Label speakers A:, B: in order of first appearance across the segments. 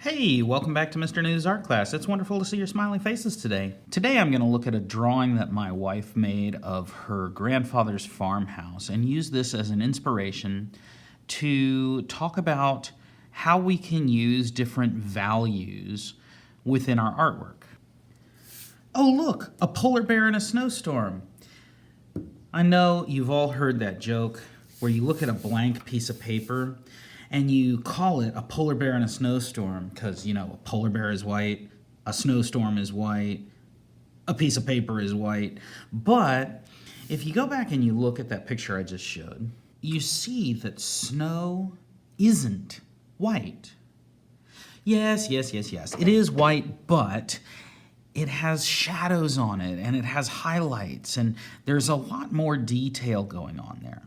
A: Hey, welcome back to Mr. News Art Class. It's wonderful to see your smiling faces today. Today I'm going to look at a drawing that my wife made of her grandfather's farmhouse and use this as an inspiration to talk about how we can use different values within our artwork. Oh look, a polar bear in a snowstorm. I know you've all heard that joke where you look at a blank piece of paper and you call it a polar bear in a snowstorm because, you know, a polar bear is white, a snowstorm is white, a piece of paper is white. But if you go back and you look at that picture I just showed, you see that snow isn't white. Yes, it is white, but it has shadows on it and it has highlights and there's a lot more detail going on there.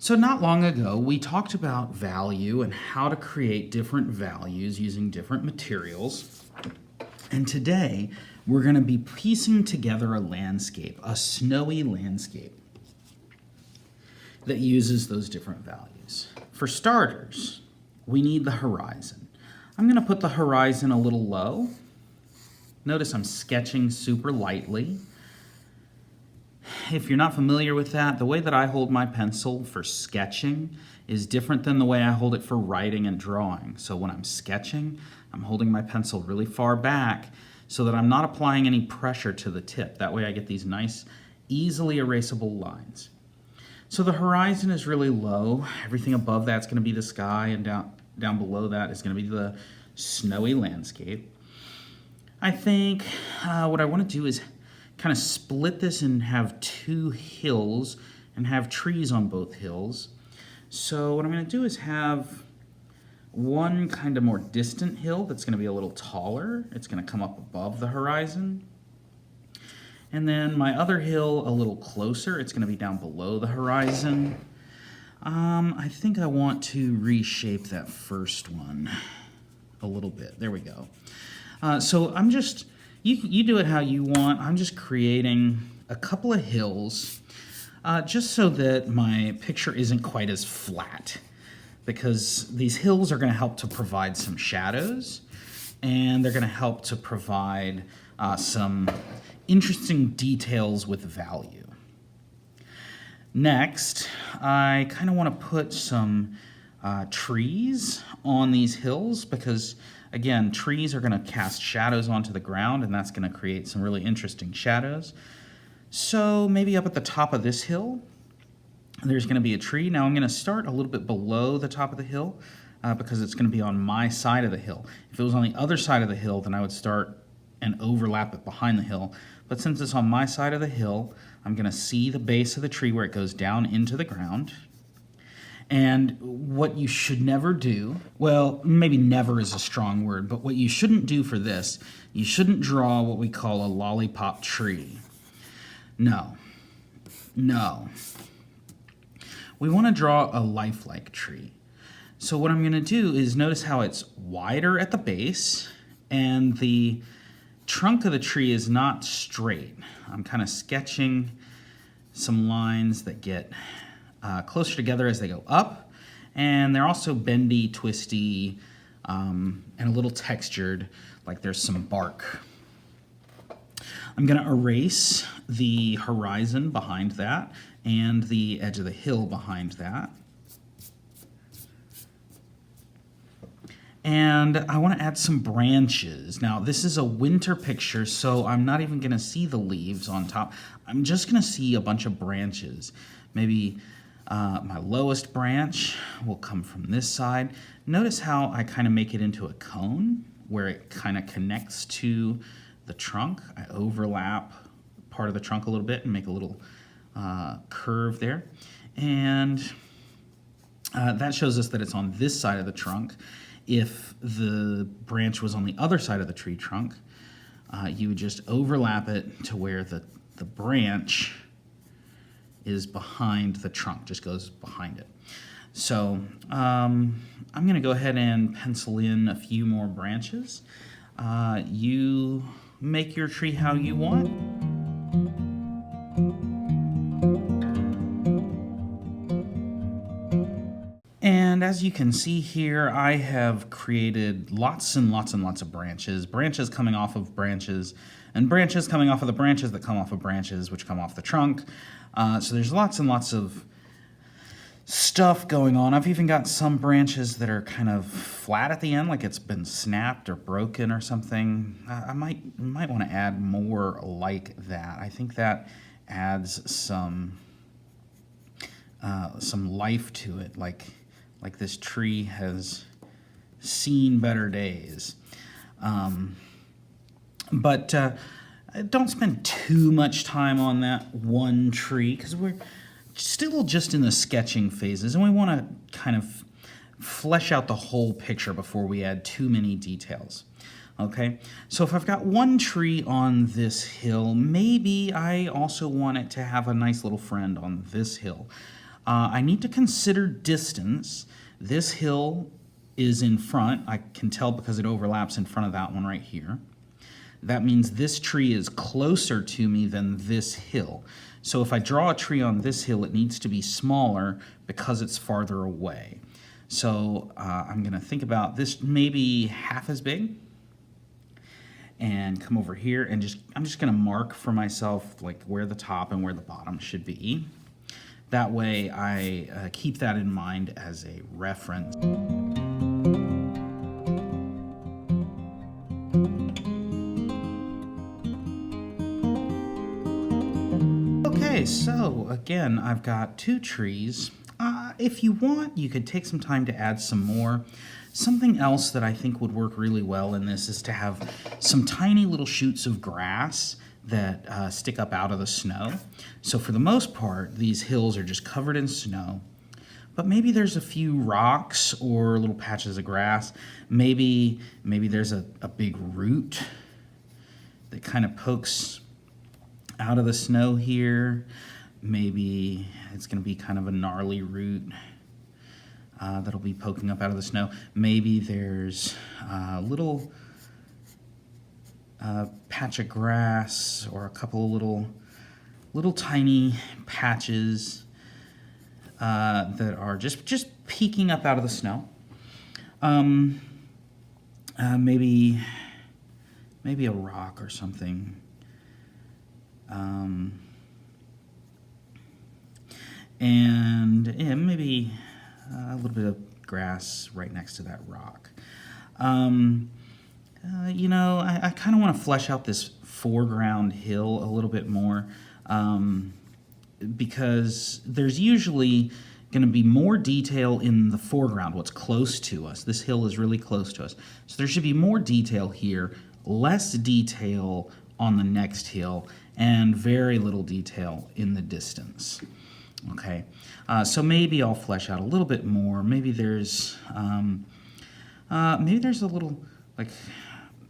A: So not long ago, we talked about value and how to create different values using different materials. And today, we're going to be piecing together a landscape, a snowy landscape that uses those different values. For starters, we need the horizon. I'm going to put the horizon a little low. Notice I'm sketching super lightly. If you're not familiar with that, the way that I hold my pencil for sketching is different than the way I hold it for writing and drawing. So when I'm sketching, I'm holding my pencil really far back so that I'm not applying any pressure to the tip. That way I get these nice, easily erasable lines. So the horizon is really low. Everything above that's going to be the sky, and down below that is going to be the snowy landscape. I think what I want to do is kind of split this and have two hills and have trees on both hills. So what I'm going to do is have one kind of more distant hill that's going to be a little taller. It's going to come up above the horizon. And then my other hill a little closer. It's going to be down below the horizon. I think I want to reshape that first one a little bit. There we go. So I'm just... You do it how you want. I'm just creating a couple of hills just so that my picture isn't quite as flat, because these hills are going to help to provide some shadows and they're going to help to provide some interesting details with value. Next, I kind of want to put some trees on these hills because, again, trees are going to cast shadows onto the ground, and that's going to create some really interesting shadows. So maybe up at the top of this hill, there's going to be a tree. Now I'm going to start a little bit below the top of the hill because it's going to be on my side of the hill. If it was on the other side of the hill, then I would start and overlap it behind the hill. But since it's on my side of the hill, I'm going to see the base of the tree where it goes down into the ground. And what you should never do, well, maybe never is a strong word, but what you shouldn't do for this, you shouldn't draw what we call a lollipop tree. No. We want to draw a lifelike tree. So what I'm going to do is notice how it's wider at the base and the trunk of the tree is not straight. I'm kind of sketching some lines that get closer together as they go up, and they're also bendy, twisty, and a little textured, like there's some bark. I'm going to erase the horizon behind that and the edge of the hill behind that. And I want to add some branches. Now, this is a winter picture, so I'm not even going to see the leaves on top. I'm just going to see a bunch of branches. Maybe my lowest branch will come from this side. Notice how I kind of make it into a cone where it kind of connects to the trunk. I overlap part of the trunk a little bit and make a little curve there. And that shows us that it's on this side of the trunk. If the branch was on the other side of the tree trunk, you would just overlap it to where the branch is behind the trunk, just goes behind it. So I'm going to go ahead and pencil in a few more branches. You make your tree how you want. And as you can see here, I have created lots and lots and lots of branches, branches coming off of branches, and branches coming off of the branches that come off of branches, which come off the trunk. So there's lots and lots of stuff going on. I've even got some branches that are kind of flat at the end, like it's been snapped or broken or something. I might want to add more like that. I think that adds some life to it, like this tree has seen better days. But don't spend too much time on that one tree, because we're still just in the sketching phases, and we want to kind of flesh out the whole picture before we add too many details. Okay, so if I've got one tree on this hill, maybe I also want it to have a nice little friend on this hill. I need to consider distance. This hill is in front. I can tell because it overlaps in front of that one right here. That means this tree is closer to me than this hill. So if I draw a tree on this hill, it needs to be smaller because it's farther away. So I'm going to think about this maybe half as big, and come over here and I'm just going to mark for myself like where the top and where the bottom should be. That way I keep that in mind as a reference. Okay, so again, I've got two trees. If you want, you could take some time to add some more. Something else that I think would work really well in this is to have some tiny little shoots of grass that stick up out of the snow. So for the most part, these hills are just covered in snow. But maybe there's a few rocks or little patches of grass. Maybe there's a big root that kind of pokes out of the snow here. Maybe it's going to be kind of a gnarly root that'll be poking up out of the snow. Maybe there's a little patch of grass or a couple of little tiny patches that are just peeking up out of the snow. Maybe a rock or something. And yeah, maybe a little bit of grass right next to that rock. You know, I kind of want to flesh out this foreground hill a little bit more, because there's usually going to be more detail in the foreground, what's close to us. This hill is really close to us. So there should be more detail here, less detail on the next hill, and very little detail in the distance. Okay, so maybe I'll flesh out a little bit more. Maybe there's a little like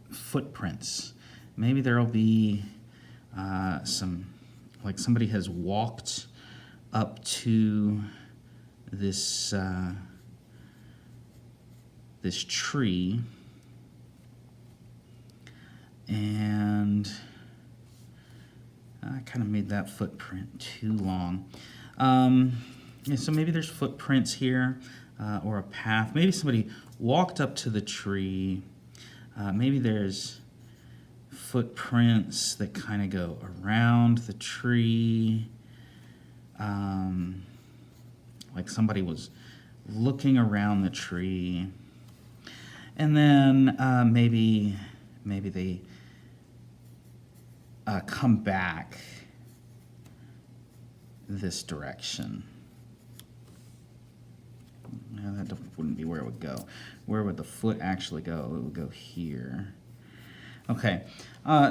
A: footprints. Maybe there'll be some, like somebody has walked up to this this tree, and I kind of made that footprint too long. Yeah, so maybe there's footprints here, or a path. Maybe somebody walked up to the tree. Maybe there's footprints that kind of go around the tree. Like somebody was looking around the tree. And then maybe they come back this direction. No, that wouldn't be where it would go. Where would the foot actually go? It would go here. Okay,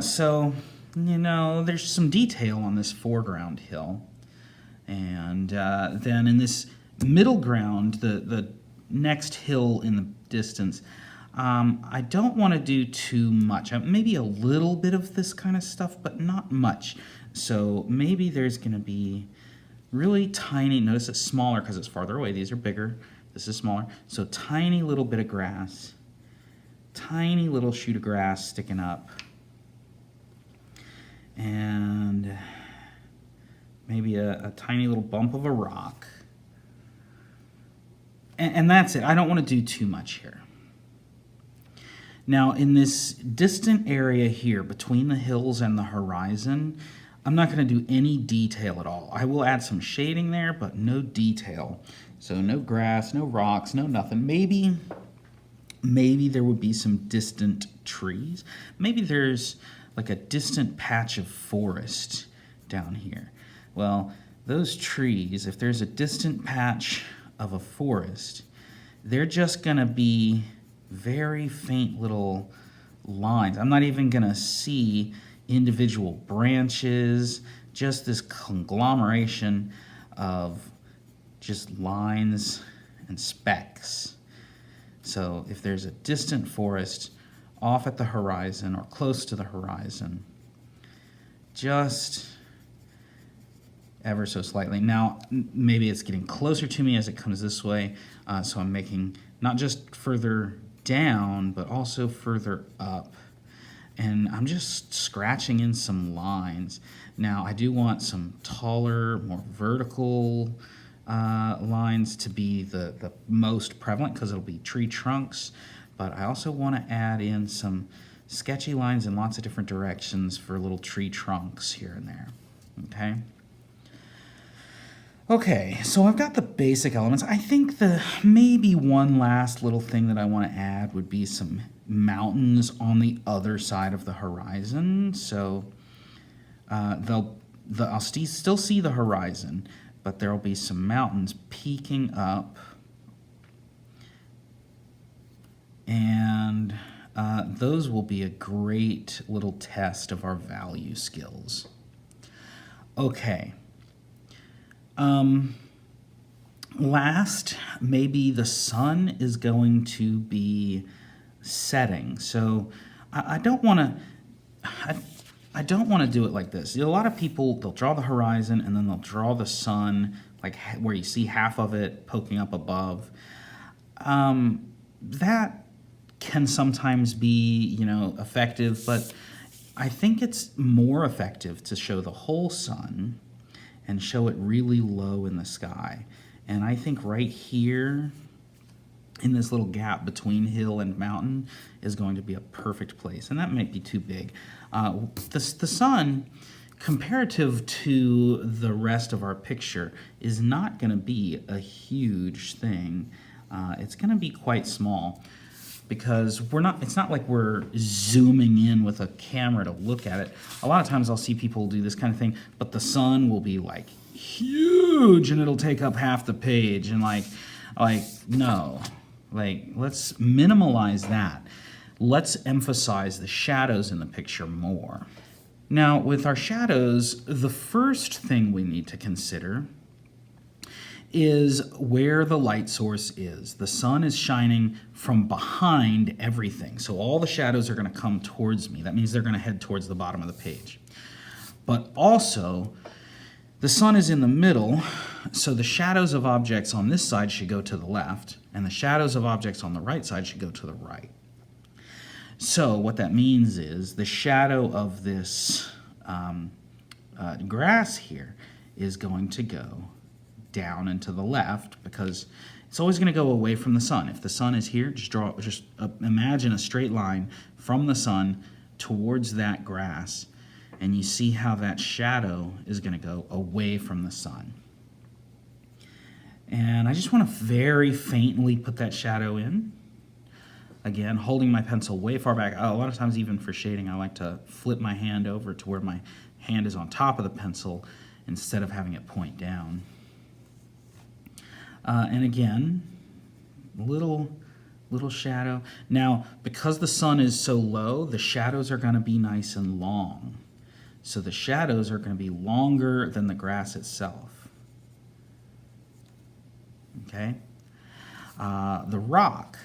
A: so, you know, there's some detail on this foreground hill. And then in this middle ground, the next hill in the distance, I don't want to do too much. Maybe a little bit of this kind of stuff, but not much. So maybe there's going to be really tiny, notice it's smaller because it's farther away. These are bigger. This is smaller. So tiny little bit of grass, tiny little shoot of grass sticking up. And maybe a tiny little bump of a rock. And that's it. I don't want to do too much here. Now, in this distant area here between the hills and the horizon, I'm not going to do any detail at all. I will add some shading there, but no detail. So no grass, no rocks, no nothing. Maybe there would be some distant trees. Maybe there's like a distant patch of forest down here. Well, those trees, if there's a distant patch of a forest, they're just going to be very faint little lines. I'm not even going to see individual branches, just this conglomeration of just lines and specks. So if there's a distant forest off at the horizon or close to the horizon, just ever so slightly. Now, maybe it's getting closer to me as it comes this way, so I'm making not just further down, but also further up. And I'm just scratching in some lines. Now, I do want some taller, more vertical lines to be the most prevalent because it'll be tree trunks, but I also want to add in some sketchy lines in lots of different directions for little tree trunks here and there, okay? Okay, so I've got the basic elements. I think maybe one last little thing that I want to add would be some mountains on the other side of the horizon. So I'll still see the horizon, but there will be some mountains peeking up, and those will be a great little test of our value skills. Okay. Last, maybe the sun is going to be setting. So I don't want to do it like this. A lot of people, they'll draw the horizon and then they'll draw the sun, like where you see half of it poking up above. That can sometimes be, effective, but I think it's more effective to show the whole sun and show it really low in the sky. And I think right here in this little gap between hill and mountain is going to be a perfect place. And that might be too big. The sun, comparative to the rest of our picture, is not going to be a huge thing. It's going to be quite small because it's not like we're zooming in with a camera to look at it. A lot of times I'll see people do this kind of thing, but the sun will be like huge and it'll take up half the page, and no. Let's minimalize that. Let's emphasize the shadows in the picture more. Now, with our shadows, the first thing we need to consider is where the light source is. The sun is shining from behind everything, so all the shadows are going to come towards me. That means they're going to head towards the bottom of the page. But also, the sun is in the middle, so the shadows of objects on this side should go to the left, and the shadows of objects on the right side should go to the right. So what that means is the shadow of this grass here is going to go down and to the left because it's always going to go away from the sun. If the sun is here, just imagine a straight line from the sun towards that grass, and you see how that shadow is going to go away from the sun. And I just want to very faintly put that shadow in. Again, holding my pencil way far back. A lot of times, even for shading, I like to flip my hand over to where my hand is on top of the pencil instead of having it point down. And again, little shadow. Now, because the sun is so low, the shadows are going to be nice and long. So the shadows are going to be longer than the grass itself. Okay? The rock,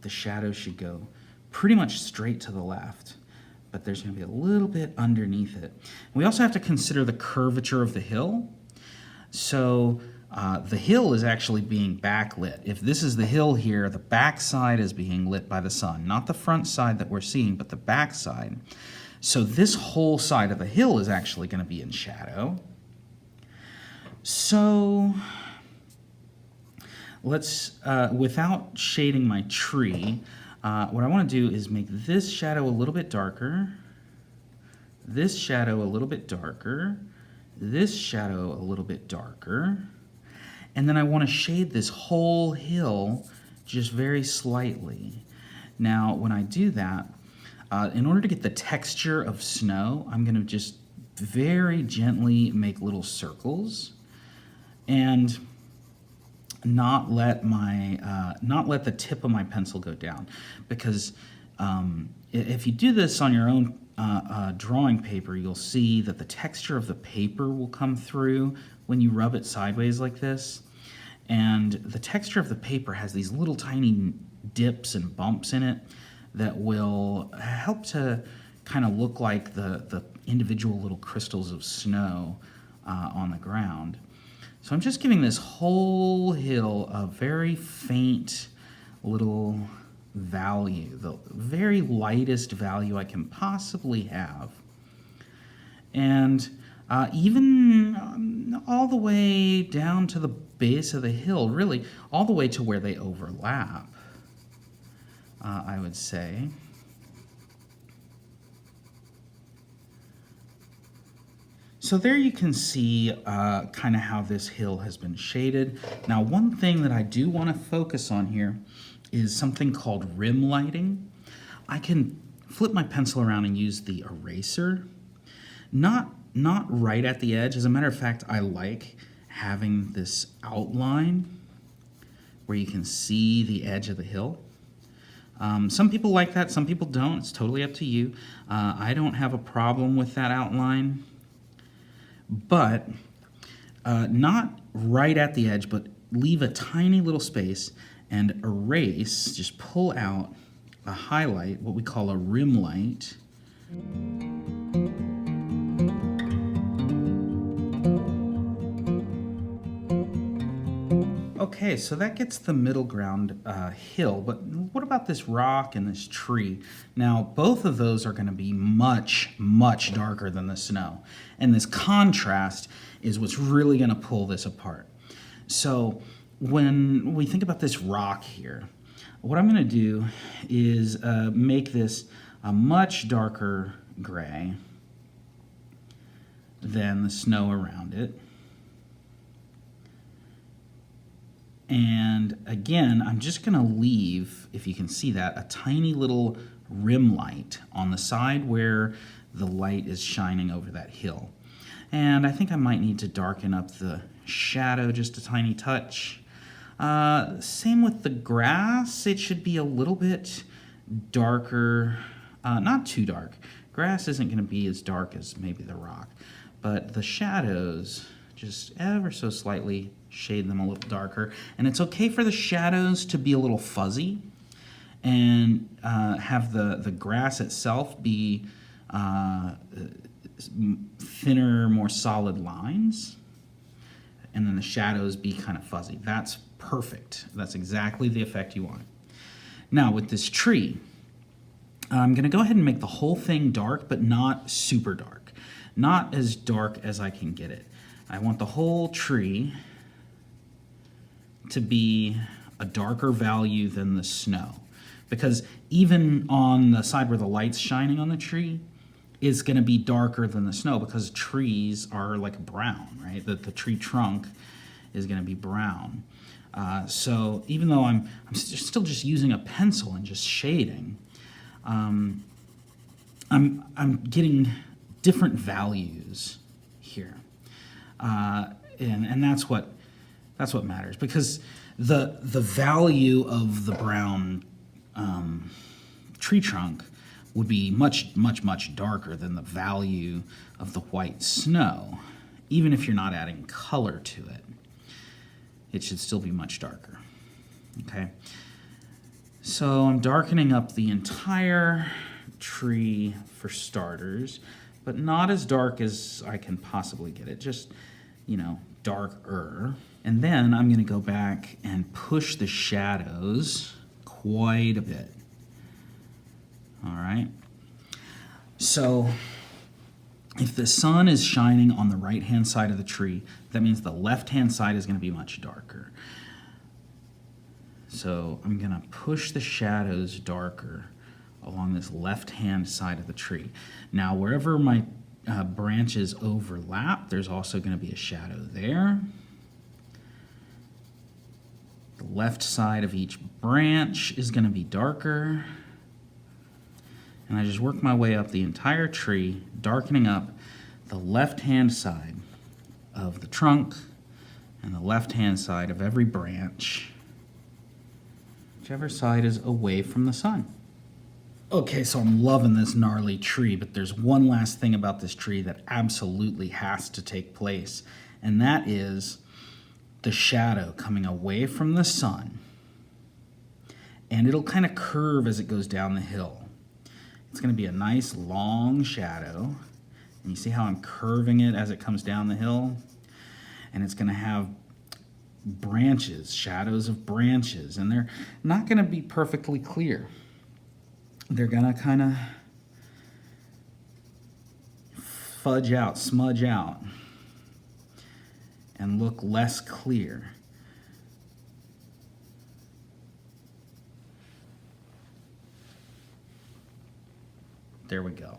A: the shadow should go pretty much straight to the left, but there's going to be a little bit underneath it. We also have to consider the curvature of the hill. So the hill is actually being backlit. If this is the hill here, the back side is being lit by the sun, not the front side that we're seeing, but the back side. So this whole side of the hill is actually going to be in shadow. So let's, without shading my tree, what I want to do is make this shadow a little bit darker, this shadow a little bit darker, this shadow a little bit darker, and then I want to shade this whole hill just very slightly. Now, when I do that, in order to get the texture of snow, I'm going to just very gently make little circles and not let the tip of my pencil go down, because if you do this on your own drawing paper, you'll see that the texture of the paper will come through when you rub it sideways like this. And the texture of the paper has these little tiny dips and bumps in it that will help to kind of look like the individual little crystals of snow on the ground. So I'm just giving this whole hill a very faint little value, the very lightest value I can possibly have. And even all the way down to the base of the hill, really all the way to where they overlap, I would say. So there you can see kind of how this hill has been shaded. Now, one thing that I do want to focus on here is something called rim lighting. I can flip my pencil around and use the eraser. Not right at the edge. As a matter of fact, I like having this outline where you can see the edge of the hill. Some people like that, some people don't. It's totally up to you. I don't have a problem with that outline, but not right at the edge, but leave a tiny little space and erase, just pull out a highlight, what we call a rim light. Okay, so that gets the middle ground hill, but what about this rock and this tree? Now, both of those are going to be much, much darker than the snow, and this contrast is what's really going to pull this apart. So when we think about this rock here, what I'm going to do is make this a much darker gray than the snow around it. And again, I'm just going to leave, if you can see that, a tiny little rim light on the side where the light is shining over that hill. And I think I might need to darken up the shadow just a tiny touch. Same with the grass. It should be a little bit darker, not too dark. Grass isn't going to be as dark as maybe the rock, but the shadows, just ever so slightly shade them a little darker. And it's okay for the shadows to be a little fuzzy and have the grass itself be thinner, more solid lines, and then the shadows be kind of fuzzy. That's perfect. That's exactly the effect you want. Now with this tree, I'm going to go ahead and make the whole thing dark, but not super dark. Not as dark as I can get it. I want the whole tree to be a darker value than the snow, because even on the side where the light's shining on the tree is going to be darker than the snow, because trees are like brown, right? The tree trunk is going to be brown. So even though I'm still just using a pencil and just shading, I'm getting different values here, and that's what matters, because the value of the brown tree trunk would be much, much, much darker than the value of the white snow. Even if you're not adding color to it, it should still be much darker. Okay, so I'm darkening up the entire tree for starters, but not as dark as I can possibly get it, just, you know, darker. And then I'm going to go back and push the shadows quite a bit. All right. So if the sun is shining on the right-hand side of the tree, that means the left-hand side is going to be much darker. So I'm gonna push the shadows darker along this left-hand side of the tree. Now, wherever my branches overlap, there's also gonna be a shadow there. The left side of each branch is gonna be darker. And I just work my way up the entire tree, darkening up the left-hand side of the trunk and the left-hand side of every branch, whichever side is away from the sun. Okay, so I'm loving this gnarly tree, but there's one last thing about this tree that absolutely has to take place, and that is the shadow coming away from the sun. And it'll kind of curve as it goes down the hill. It's going to be a nice long shadow. And you see how I'm curving it as it comes down the hill? And it's going to have branches, shadows of branches, and they're not going to be perfectly clear. They're going to kind of fudge out, smudge out, and look less clear. There we go.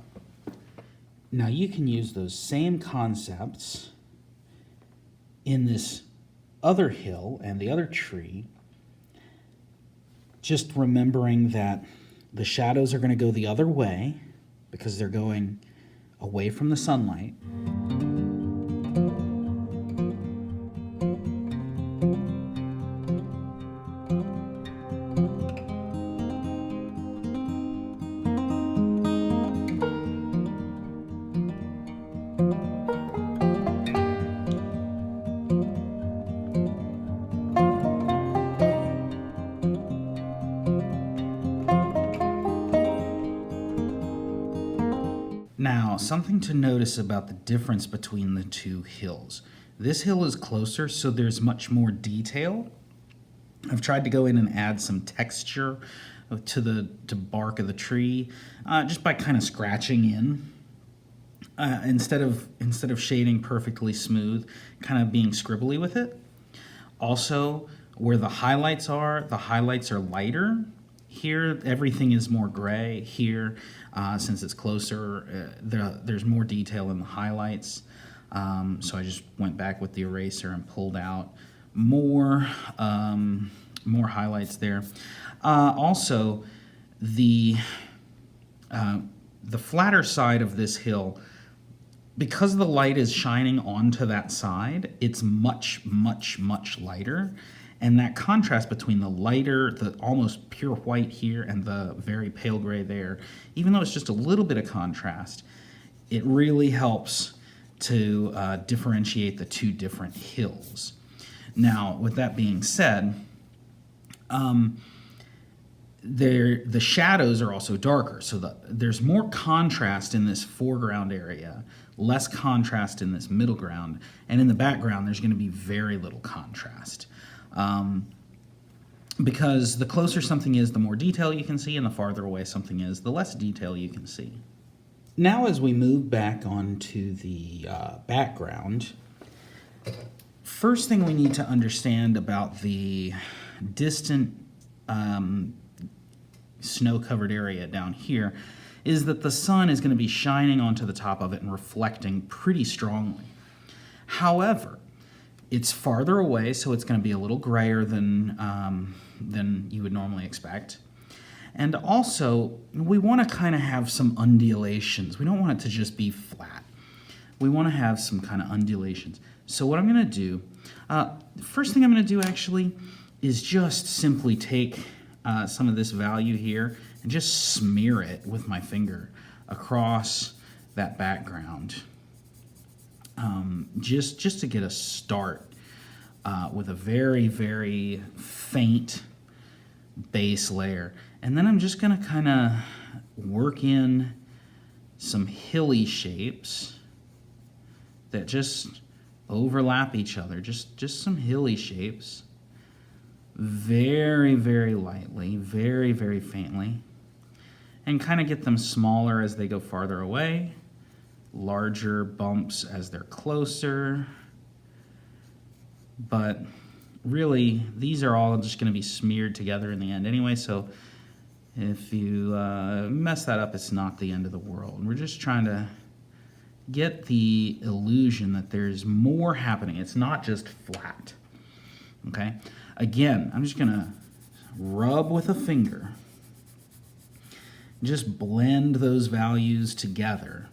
A: Now you can use those same concepts in this other hill and the other tree, just remembering that the shadows are going to go the other way because they're going away from the sunlight. Now, something to notice about the difference between the two hills. This hill is closer, so there's much more detail. I've tried to go in and add some texture to the bark of the tree, just by kind of scratching in. Instead of shading perfectly smooth, kind of being scribbly with it. Also, where the highlights are lighter. Here, everything is more gray. Here, since it's closer, there's more detail in the highlights. So I just went back with the eraser and pulled out more highlights there. Also, the flatter side of this hill, because the light is shining onto that side, it's much, much, much lighter. And that contrast between the lighter, the almost pure white here, and the very pale gray there, even though it's just a little bit of contrast, it really helps to differentiate the two different hills. Now, with that being said, the shadows are also darker, so there's more contrast in this foreground area, less contrast in this middle ground, and in the background there's going to be very little contrast. Because the closer something is, the more detail you can see, and the farther away something is, the less detail you can see. Now as we move back onto the background, first thing we need to understand about the distant snow-covered area down here is that the sun is going to be shining onto the top of it and reflecting pretty strongly. However, it's farther away, so it's going to be a little grayer than you would normally expect. And also, we want to kind of have some undulations. We don't want it to just be flat. We want to have some kind of undulations. So what I'm going to do, first thing I'm going to do actually is just simply take some of this value here and just smear it with my finger across that background. Just to get a start with a very, very faint base layer. And then I'm just going to kind of work in some hilly shapes that just overlap each other. Just some hilly shapes. Very, very lightly, very, very faintly. And kind of get them smaller as they go farther away. Larger bumps as they're closer. But really, these are all just going to be smeared together in the end anyway, so if you mess that up, it's not the end of the world. We're just trying to get the illusion that there's more happening. It's not just flat, okay? Again, I'm just going to rub with a finger. Just blend those values together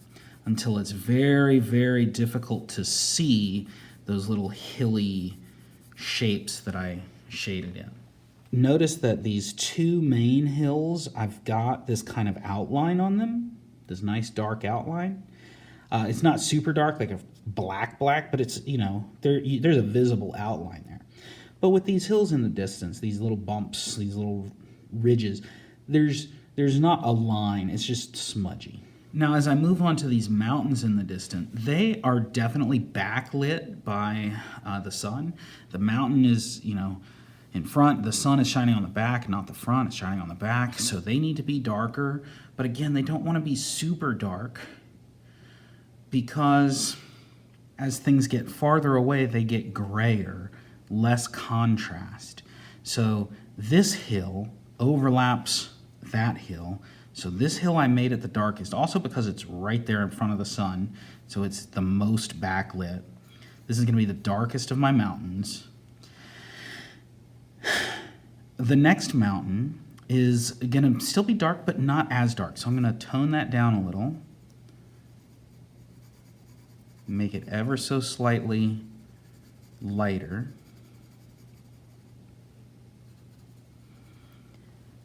A: until it's very, very difficult to see those little hilly shapes that I shaded in. Notice that these two main hills, I've got this kind of outline on them, this nice dark outline. It's not super dark, like a black, but it's, you know, there's a visible outline there. But with these hills in the distance, these little bumps, these little ridges, there's not a line, it's just smudgy. Now, as I move on to these mountains in the distance, they are definitely backlit by the sun. The mountain is, you know, in front, the sun is shining on the back, not the front, it's shining on the back, so they need to be darker. But again, they don't want to be super dark because as things get farther away, they get grayer, less contrast. So this hill overlaps that hill. So this hill I made it the darkest, also because it's right there in front of the sun, so it's the most backlit. This is going to be the darkest of my mountains. The next mountain is going to still be dark, but not as dark. So I'm going to tone that down a little. Make it ever so slightly lighter.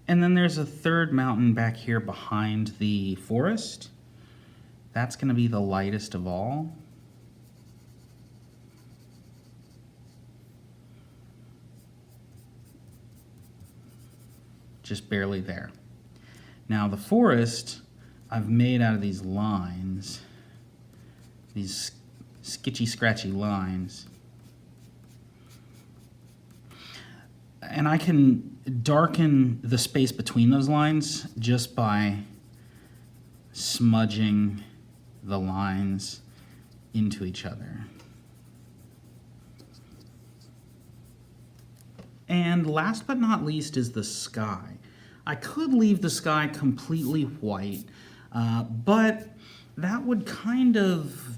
A: And then there's a third mountain back here behind the forest. That's going to be the lightest of all. Just barely there. Now the forest I've made out of these lines, these sketchy, scratchy lines. And I can darken the space between those lines just by smudging the lines into each other. And last but not least is the sky. I could leave the sky completely white, but that would kind of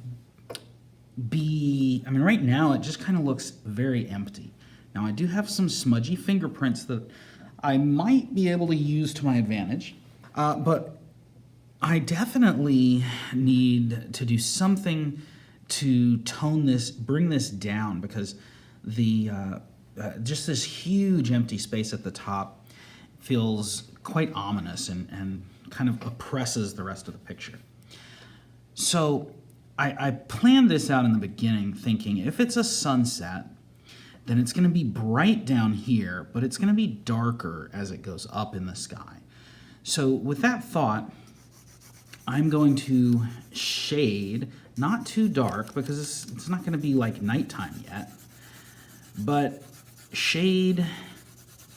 A: be, I mean, right now it just kind of looks very empty. Now I do have some smudgy fingerprints that I might be able to use to my advantage, but I definitely need to do something to tone this, bring this down, because the just this huge empty space at the top feels quite ominous and kind of oppresses the rest of the picture. So I planned this out in the beginning thinking if it's a sunset, then it's going to be bright down here, but it's going to be darker as it goes up in the sky. So with that thought, I'm going to shade, not too dark because it's not going to be like nighttime yet, but shade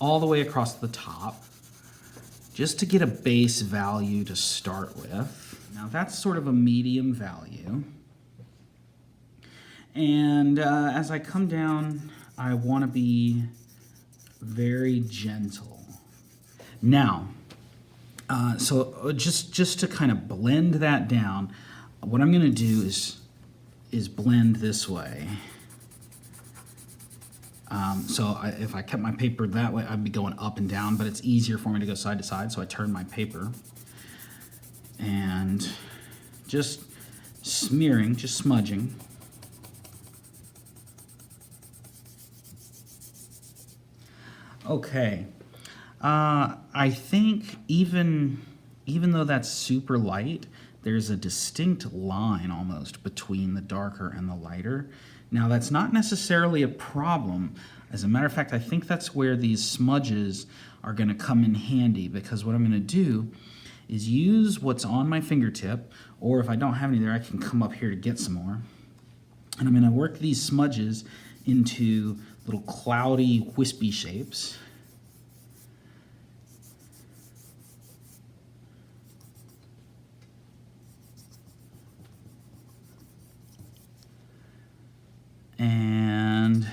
A: all the way across the top just to get a base value to start with. Now that's sort of a medium value. And as I come down, I want to be very gentle. Now, so just to kind of blend that down, what I'm going to do is blend this way. If I kept my paper that way, I'd be going up and down, but it's easier for me to go side to side, so I turn my paper. And just smearing, just smudging. Okay. I think even though that's super light, there's a distinct line almost between the darker and the lighter. Now that's not necessarily a problem. As a matter of fact, I think that's where these smudges are going to come in handy, because what I'm going to do is use what's on my fingertip, or if I don't have any there, I can come up here to get some more. And I'm going to work these smudges into little cloudy, wispy shapes. And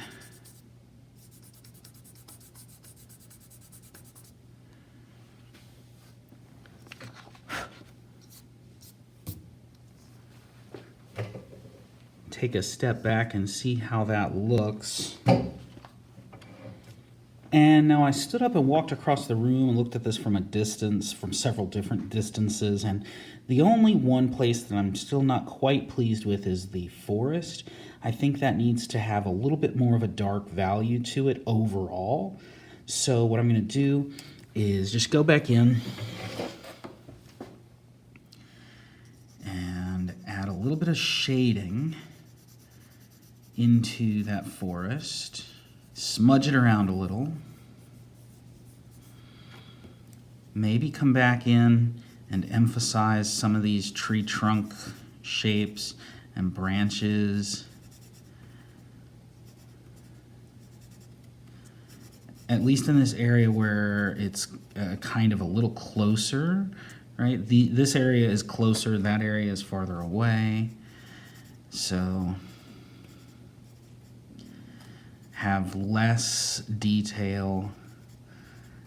A: take a step back and see how that looks. And now I stood up and walked across the room and looked at this from a distance, from several different distances, and the only one place that I'm still not quite pleased with is the forest. I think that needs to have a little bit more of a dark value to it overall. So what I'm going to do is just go back in and add a little bit of shading into that forest. Smudge it around a little. Maybe come back in and emphasize some of these tree trunk shapes and branches. At least in this area where it's kind of a little closer, right? This area is closer, that area is farther away. So have less detail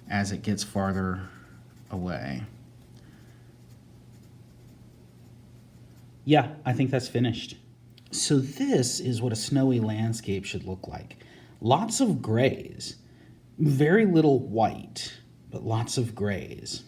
A: as it gets farther away. Yeah, I think that's finished. So this is what a snowy landscape should look like. Lots of grays, very little white, but lots of grays.